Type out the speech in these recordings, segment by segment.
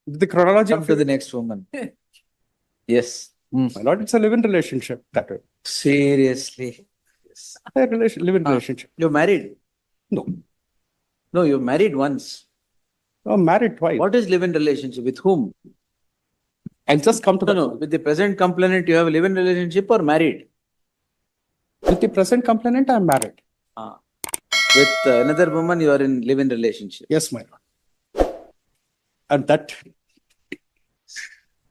The chronology Come of to it, the next woman. Yes. my lord, it's a live-in relationship. That way. Seriously. Yes. Live-in relationship. You're married? No. No, you're married once. I'm married twice. What is live-in relationship? With whom? I'll just come to No, that. no. With the present complainant, you have a live-in relationship or married? With the present complainant, I'm married. With another woman, you are in live-in relationship. Yes, my lord. And that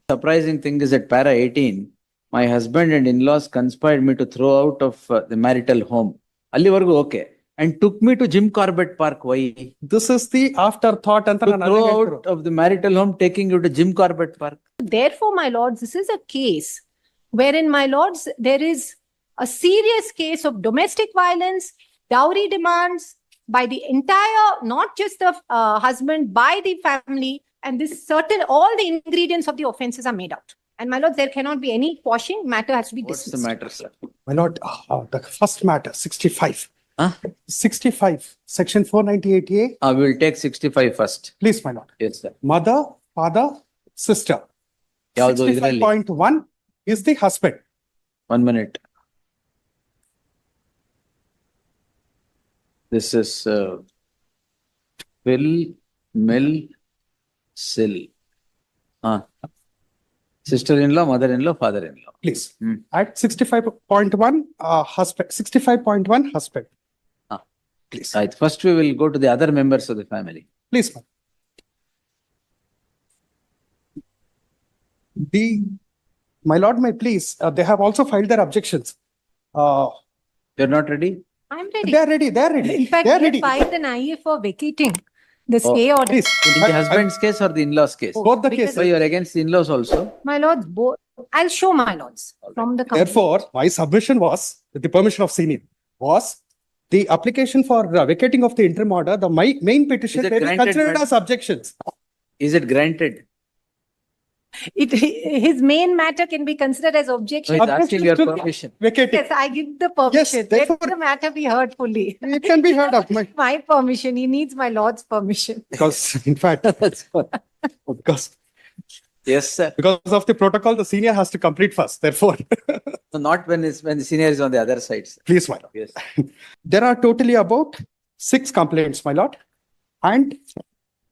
Surprising thing is at para 18, my husband and in-laws conspired me to throw out of the marital home. Allivargu okay. And took me to Jim Corbett Park. Why? this is the afterthought and To throw out of the marital home, taking you to Jim Corbett Park. Therefore, my lords, this is a case wherein, my lords, there is a serious case of domestic violence, dowry demands by the entire, not just the husband, by the family, and this certain, all the ingredients of the offenses are made out. And my lords, there cannot be any quashing. Matter has to be What's dismissed. the matter, sir? My lord, the first matter, 65. Huh? 65, section 498A. We will take 65 first. Please, my lord. Yes, sir. Mother, father, sister. ಯಾವ್ದು ಇದ್ರಲ್ಲಿ? 65.1 is the husband. 1 minute. This is Phil, Mel, Sil. Sister-in-law, mother-in-law, father-in-law. Please. At 65.1, husband. 65.1, husband. Please. Right. First, we will go to the other members of the family. Please, ma'am. My lord, may please, they have also filed their objections. You're not ready? I'm ready. They're ready. They're ready. In fact, they're we ready. filed an IA for vacating the Oh, stay order. Please. In the husband's case or the in-laws case? Both the Because- cases. So you are against the in-laws also? My lords, both. I'll show my lords from the company. Therefore, my submission was, with the permission of senior, was the application for vacating of the interim order, the main petition, Is it they were granted, considered madam? as objections. Is it granted? His main matter can be considered as objection. So he's asking your Objections to permission. Vacating. Yes, I give the permission. therefore- Let the matter be heard fully. It can be heard of My permission. He needs my lord's permission. because, in fact, That's fine. because Yes, sir. of the protocol, the senior has to complete first. Therefore, So not when the senior is on the other side, sir. please, my lord. Yes. There are totally about 6 complaints, my lord. And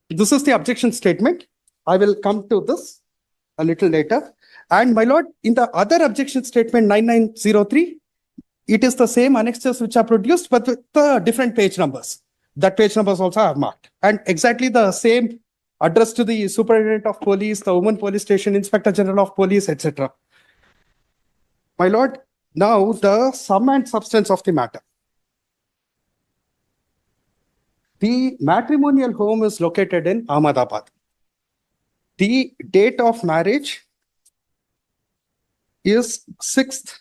this is the objection statement. I will come to this a little later. And my lord, in the other objection statement 9903, it is the same annexures which are produced, but with the different page numbers. That page numbers also are marked. And exactly the same address to the superintendent of police, the women police station, inspector general of police, etc. My lord, now the sum and substance of the matter. The matrimonial home is located in Ahmedabad. The date of marriage is 6th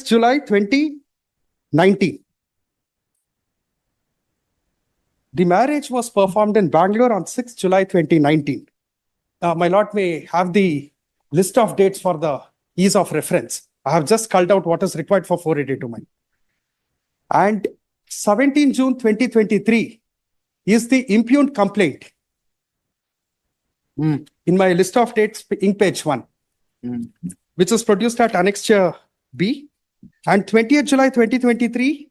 July 2019. The marriage was performed in Bangalore on 6th July 2019. My lord may have the list of dates for the ease of reference. I have just culled out what is required for 482. And 17 June 2023 is the impugned complaint. In my list of dates, in page 1, which is produced at Annexure B. And 20th July 2023,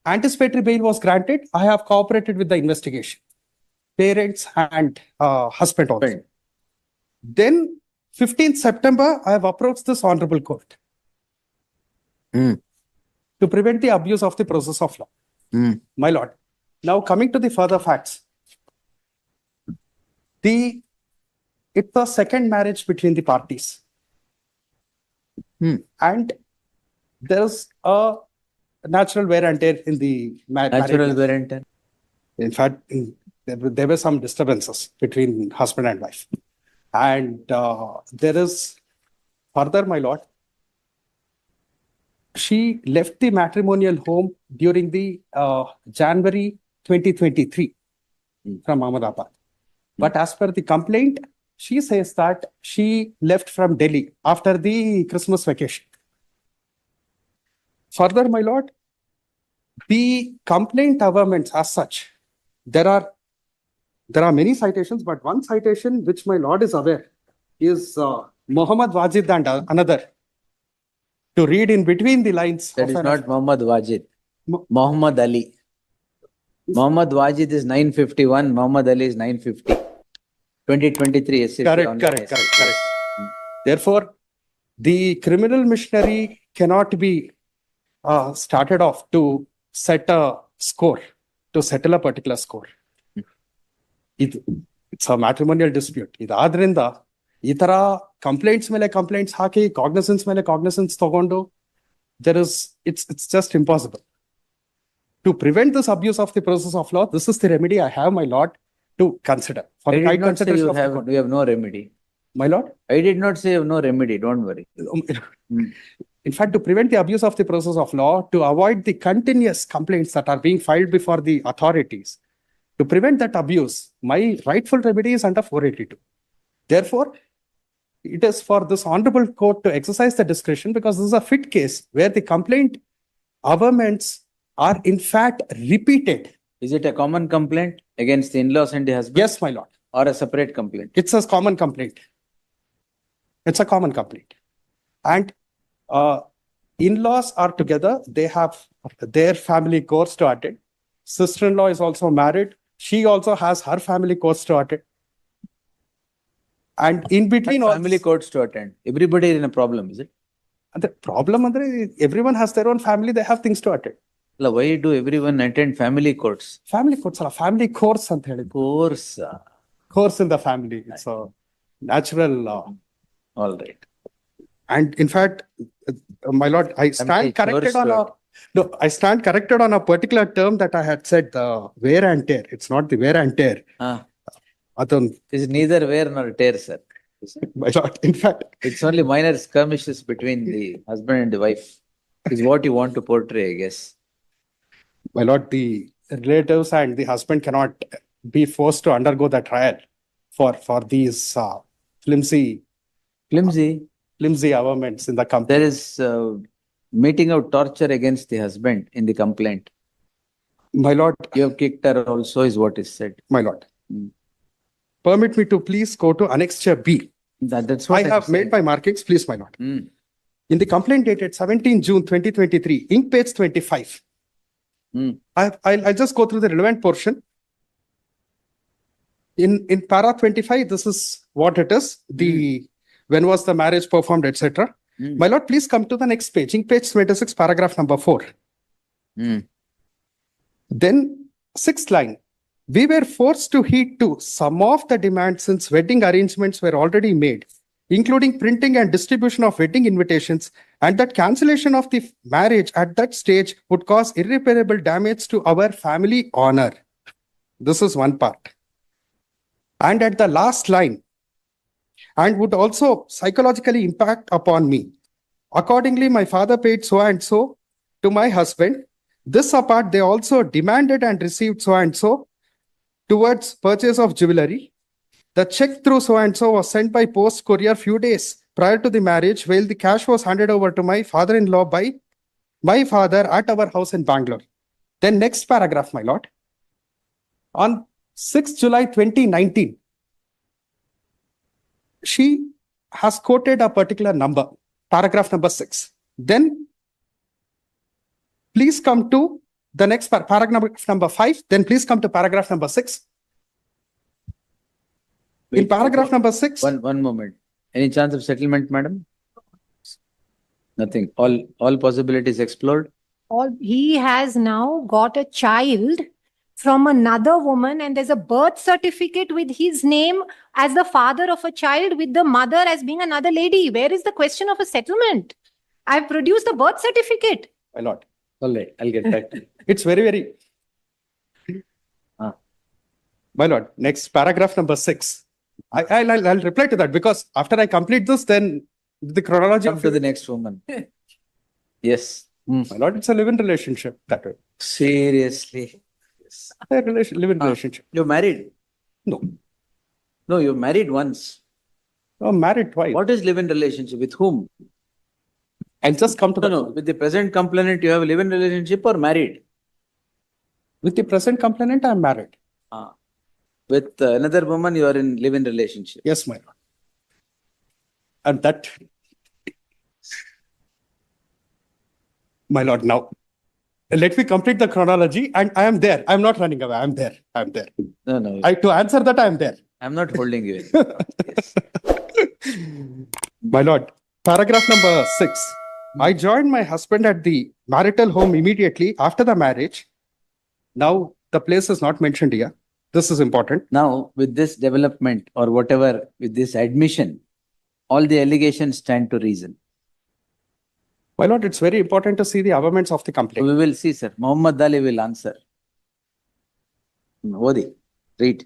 anticipatory bail was granted. I have cooperated with the investigation. Parents and husband also. Right. Then 15th September, I have approached this honorable court to prevent the abuse of the process of law. My lord. Now coming to the further facts. It's the second marriage between the parties. And there's a natural wear and tear in the Natural marriage. wear and tear. In fact, there were some disturbances between husband and wife. And there is further, my lord, she left the matrimonial home during the January 2023 from Ahmedabad. But as per the complaint, she says that she left from Delhi after the Christmas vacation. Further, my lord, the complaint averments as such, there are there are many citations, but one citation which my lord is aware is Muhammad Wajid and another. To read in between the lines. That of is an- not Muhammad Wajid. Mo- Muhammad Ali. Muhammad Wajid is 951. Muhammad Ali is 950. 2023 SCP. Correct. Therefore, the criminal machinery cannot be started off to set a score, to settle a particular score. It's a matrimonial dispute. ಇದಾದ್ರಿಂದ ಈ ತರ complaints ಮೇಲೆ complaints ಹಾಕಿ cognisance ಮೇಲೆ cognisance ತಗೊಂಡು it's just impossible. To prevent this abuse of the process of law, this is the remedy I have, my lord, to consider. For I the did right not say consideration you of the have, court. you have no remedy. My lord, I did not say you have no remedy. Don't worry. in fact, to prevent the abuse of the process of law, to avoid the continuous complaints that are being filed before the authorities, to prevent that abuse, my rightful remedy is under 482. Therefore, it is for this honorable court to exercise the discretion, because this is a fit case where the complaint averments are in fact repeated. Is it a common complaint against the in-laws and the husband? Yes, my lord. Or a separate complaint? It's a common complaint. It's a common complaint. And in-laws are together. They have their family course to attend. Sister-in-law is also married. She also has her family course to attend. And in between all Family courts to attend. Everybody is in a problem, is it? the problem, everyone has their own family. They have things to attend. Why do everyone attend family courts? Family courts are family course ಅಂತ ಹೇಳಿದ್ದು. Course. Course in the family. It's a natural law. All right. And in fact, my lord, I stand corrected on a I stand corrected on a particular term that I had said, the wear and tear. It's not the wear and tear. It's neither wear nor tear, sir. My lord, in fact, It's only minor skirmishes between the husband and the wife. Is what you want to portray, I guess. my lord, the relatives and the husband cannot be forced to undergo the trial for these flimsy averments in the complaint. There is meting out torture against the husband in the complaint. My lord, You have kicked her also, is what is said. my lord, permit me to please go to annexure B. That's what I have made my markings, please, my lord. In the complaint dated 17 June 2023, ink page 25. I'll just go through the relevant portion. In para 25, this is what it is. When was the marriage performed, etc. My lord, please come to the next page. Ink page 26, paragraph number 4. Then, sixth line. We were forced to heed to some of the demands since wedding arrangements were already made, including printing and distribution of wedding invitations, and that cancellation of the marriage at that stage would cause irreparable damage to our family honor. This is one part. And at the last line, and would also psychologically impact upon me. Accordingly, my father paid so and so to my husband. This apart, they also demanded and received so and so towards purchase of jewelry. The check through so and so was sent by post courier few days prior to the marriage, while the cash was handed over to my father-in-law by my father at our house in Bangalore. Then next paragraph, my lord. On 6th July 2019, she has quoted a particular number, paragraph number 6. Then please come to the next paragraph number 5. Then please come to paragraph number 6. In paragraph number 6. One moment. Any chance of settlement, madam? Nothing. All possibilities explored. He has now got a child from another woman, and there's a birth certificate with his name as the father of a child, with the mother as being another lady. Where is the question of a settlement? I've produced the birth certificate. My lord, All right. I'll get back to you. it's very, very. My lord, next paragraph number 6. I'll reply to that, because after I complete this, then the chronology Come of to the next woman. Yes. my lord, it's a live-in relationship that way. Seriously. Yes. Live-in relationship. You're married? No, No, you're married once. I'm married twice. What is live-in relationship? With whom? I'll just come to No. With the present complainant, you have a live-in relationship or married? With the present complainant, I'm married. With another woman, you are in live-in relationship. Yes, my lord. And that, my lord, now, let me complete the chronology, and I am there. I'm not running away. I'm there. I'm there. No, no. To answer that, I'm there. I'm not holding you. Yes. My lord, paragraph number 6. I joined my husband at the marital home immediately after the marriage. Now, the place is not mentioned here. This is important. Now, with this development or whatever, with this admission, all the allegations stand to reason. My lord, it's very important to see the averments of the complaint. We will see, sir. Muhammad Ali will answer. Odi, read.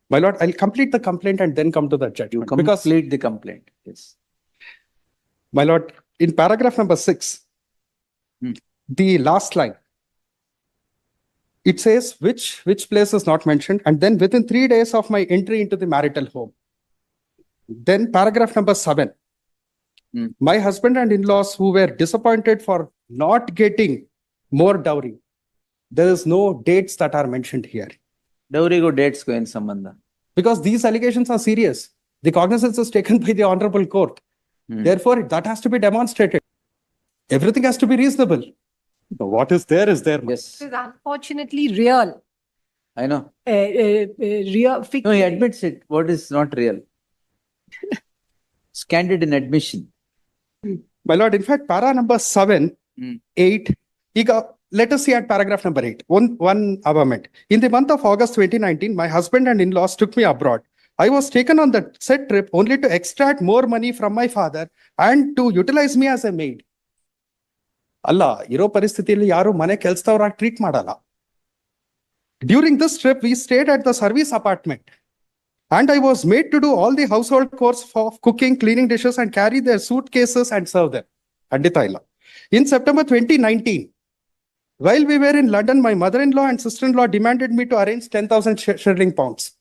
My lord, I'll complete the complaint and then come to the judgment. You complete the complaint. Yes. My lord, in paragraph number 6, the last line, it says which place is not mentioned, and then within 3 days of my entry into the marital home. Then paragraph number 7, my husband and in-laws who were disappointed for not getting more dowry. There is no dates that are mentioned here. Dowry go dates go in sambandha. Because these allegations are serious. The cognizance is taken by the honorable court. Therefore, that has to be demonstrated. Everything has to be reasonable. But what is there is there. Yes. This is unfortunately real. I know. Real. No, he admits it. What is not real? It's candid in admission. My lord, in fact, para number 7, 8, let us see at paragraph number 8. One averment. In the month of August 2019, my husband and in-laws took me abroad. I was taken on the said trip only to extract more money from my father and to utilize me as a maid. Allah, iro paristhitiyalli yaru mane kelsadavaraಗಿ treat ಮಾಡಲ್ಲ. During this trip, we stayed at the service apartment. And I was made to do all the household chores for cooking, cleaning dishes, and carry their suitcases and serve them. In September 2019, while we were in London, my mother-in-law and sister-in-law demanded me to arrange 10,000 sterling pounds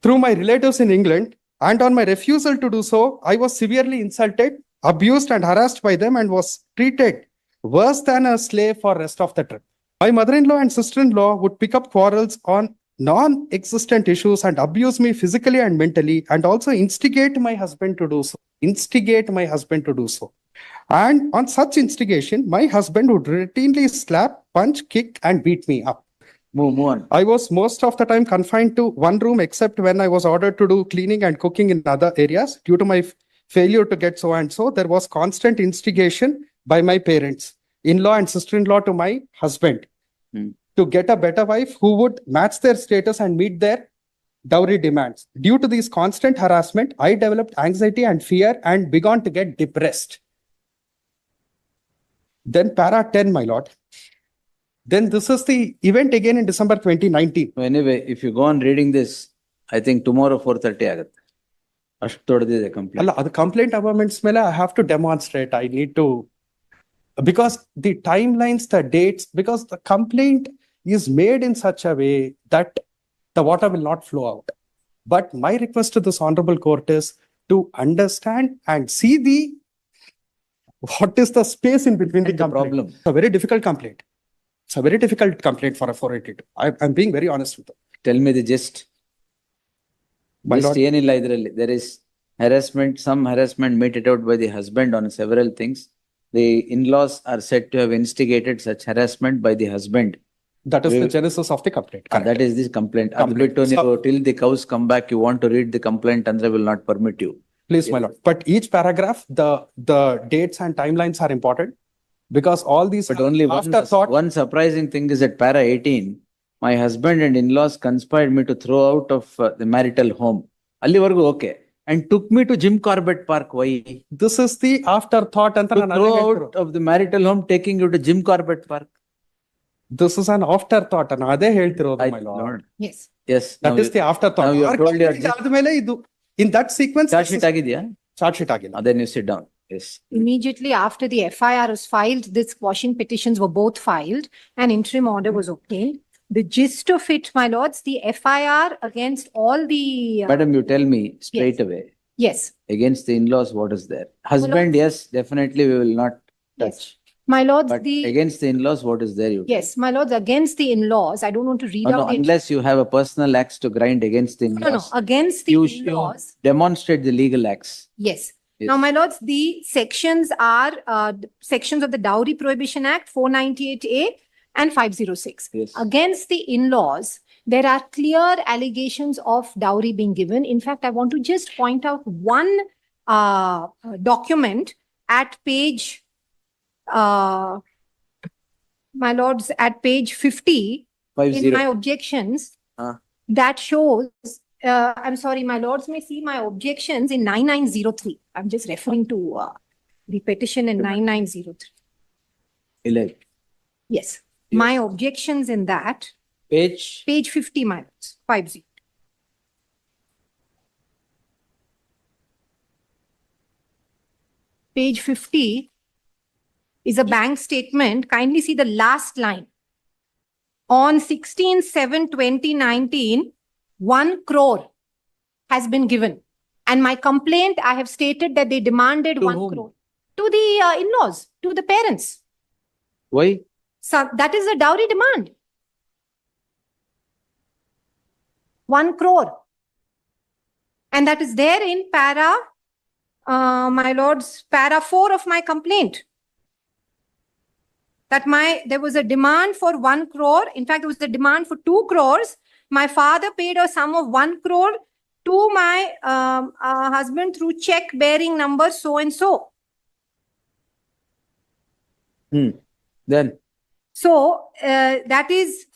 through my relatives in England. And on my refusal to do so, I was severely insulted, abused, and harassed by them, and was treated worse than a slave for the rest of the trip. My mother-in-law and sister-in-law would pick up quarrels on non-existent issues and abuse me physically and mentally, and also instigate my husband to do so. And on such instigation, my husband would routinely slap, punch, kick, and beat me up. Move on. I was most of the time confined to one room, except when I was ordered to do cleaning and cooking in other areas. Due to my failure to get so and so, there was constant instigation by my parents, in-law and sister-in-law, to my husband to get a better wife who would match their status and meet their dowry demands. Due to this constant harassment, I developed anxiety and fear and began to get depressed. Then para 10, my lord. Then this is the event again in December 2019. So anyway, if you go on reading this, I think tomorrow 4:30 agat. Ashtu doddiದೆ complaint. The complaint averments mele I have to demonstrate. I need to, because the timelines, the dates, because the complaint is made in such a way that the water will not flow out. But my request to this honorable court is to understand and see what is the space in between the complaint. Problem. It's a very difficult complaint. It's a very difficult complaint for a 482. I'm being very honest with you. Tell me the gist. Just ಏನಿಲ್ಲ ಇದರಲ್ಲಿ. There is harassment, some harassment meted out by the husband on several things. The in-laws are said to have instigated such harassment by the husband. That is the genesis of the complaint. That is the complaint. Till the cows come back, you want to read the complaint, Andhra will not permit you. Please, my lord. But each paragraph, the dates and timelines are important, because all these. But only one surprising thing is at para 18, my husband and in-laws conspired me to throw out of the marital home. Allivargu okay. And took me to Jim Corbett Park. Why? This is the afterthought. To throw out of the marital home, taking you to Jim Corbett Park. This is an afterthought. My lord. Yes. Yes. That is the afterthought. Now you have told your in that sequence. Charge sheet agidya? Charge sheet agidya. Then you sit down. Yes. Immediately after the FIR was filed, this quashing petitions were both filed. An interim order was obtained. The gist of it, my lords, the FIR against all the... Madam, you tell me straight away. Yes. Against the in-laws, what is there? Husband, yes, definitely we will not touch. My lords, But against the in-laws, what is there? Yes, my lords, against the in-laws, I don't want to read No, out the unless you have a personal axe to grind against the in-laws. against the in-laws. Demonstrate the legal acts. Yes. Yes. Now, my lords, the sections are sections of the Dowry Prohibition Act 498A and 506. Yes. Against the in-laws, there are clear allegations of dowry being given. In fact, I want to just point out one document at page, my lords, at page 50 in my objections that shows, I'm sorry, my lords may see my objections in 9903. I'm just referring to the petition in 9903. 11. Yes. My objections in that. Page 50, my lords. 50. Page 50 is a bank statement. Kindly see the last line. On 16/7/2019, 1 crore has been given. And my complaint, I have stated that they demanded 1 crore. To the in-laws, to the parents. Why? So that is a dowry demand. 1 crore. And that is there in my lords, para 4 of my complaint. That there was a demand for 1 crore. In fact, there was a demand for 2 crores. My father paid a sum of 1 crore to my husband through check bearing number so and so. Then? So that is,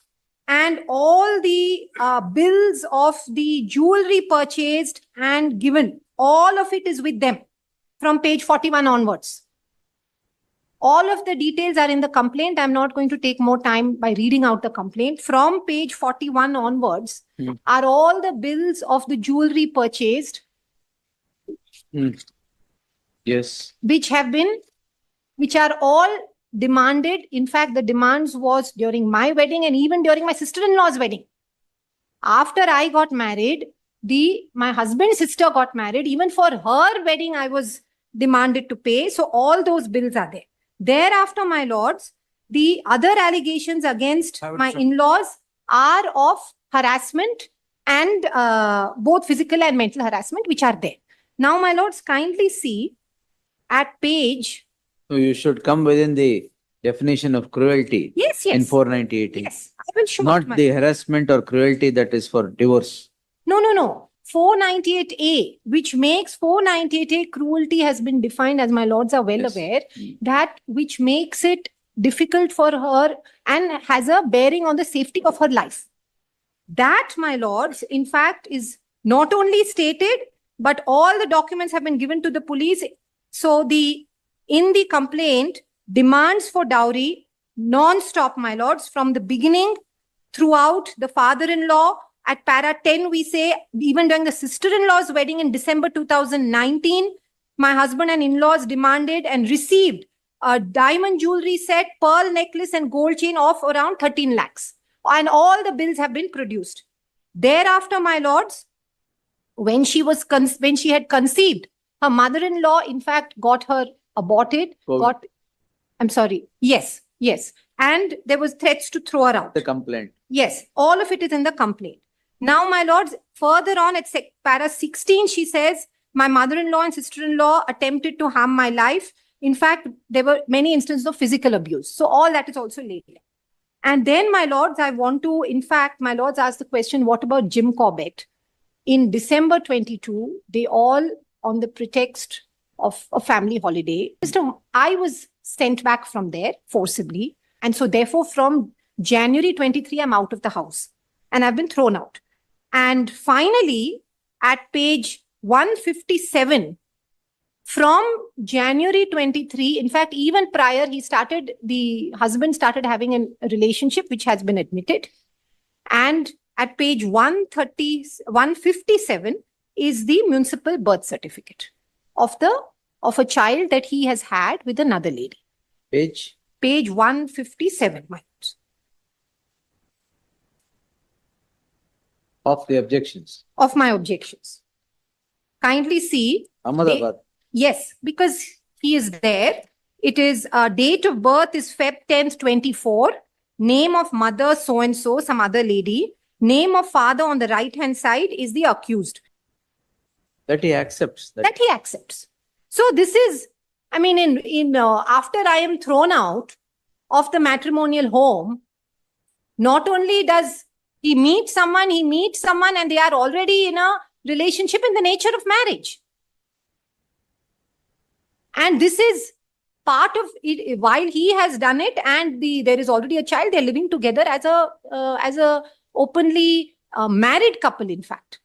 and all the bills of the jewelry purchased and given, all of it is with them from page 41 onwards. All of the details are in the complaint. I'm not going to take more time by reading out the complaint. From page 41 onwards are all the bills of the jewelry purchased. Yes. Which are all demanded. In fact, the demands was during my wedding and even during my sister-in-law's wedding. After I got married, my husband's sister got married. Even for her wedding, I was demanded to pay. So all those bills are there. Thereafter, my lords, the other allegations against my in-laws are of harassment and both physical and mental harassment, which are there. Now, my lords, kindly see at page. So you should come within the definition of cruelty. Yes, yes. In 498. Yes, I will show. Not the harassment or cruelty that is for divorce. No. 498A, which makes 498A cruelty has been defined, as my lords are well aware, that which makes it difficult for her and has a bearing on the safety of her life. That, my lords, in fact, is not only stated, but all the documents have been given to the police. So in the complaint, demands for dowry, non-stop, my lords, from the beginning throughout the father-in-law. At para 10, we say, even during the sister-in-law's wedding in December 2019, my husband and in-laws demanded and received a diamond jewelry set, pearl necklace and gold chain of around 13 lakhs. And all the bills have been produced. Thereafter, my lords, when she had conceived, her mother-in-law, in fact, got her aborted. Yes. And there was threats to throw her out. The complaint. Yes, all of it is in the complaint. Now, my lords, further on at para 16, she says, my mother-in-law and sister-in-law attempted to harm my life. In fact, there were many instances of physical abuse. So all that is also laid. And then, my lords, I want to, in fact, my lords asked the question, what about Jim Corbett? In December 22, they all, on the pretext of a family holiday, I was sent back from there forcibly. And so therefore, from January 23, I'm out of the house and I've been thrown out. And finally, at page 157, from January 23, in fact, even prior, the husband started having a relationship, which has been admitted. And at page 157 is the municipal birth certificate of a child that he has had with another lady. Page 157, my lords. Of the objections. Of my objections. Kindly see. Ahmedabad. Yes, because he is there. It is date of birth is Feb 10th, 24. Name of mother so and so, some other lady. Name of father on the right hand side is the accused. That he accepts. That he accepts. So this is, I mean, after I am thrown out of the matrimonial home, not only does he meet someone and they are already in a relationship in the nature of marriage. And this is part of it. While he has done it and there is already a child, they're living together as a openly married couple, in fact.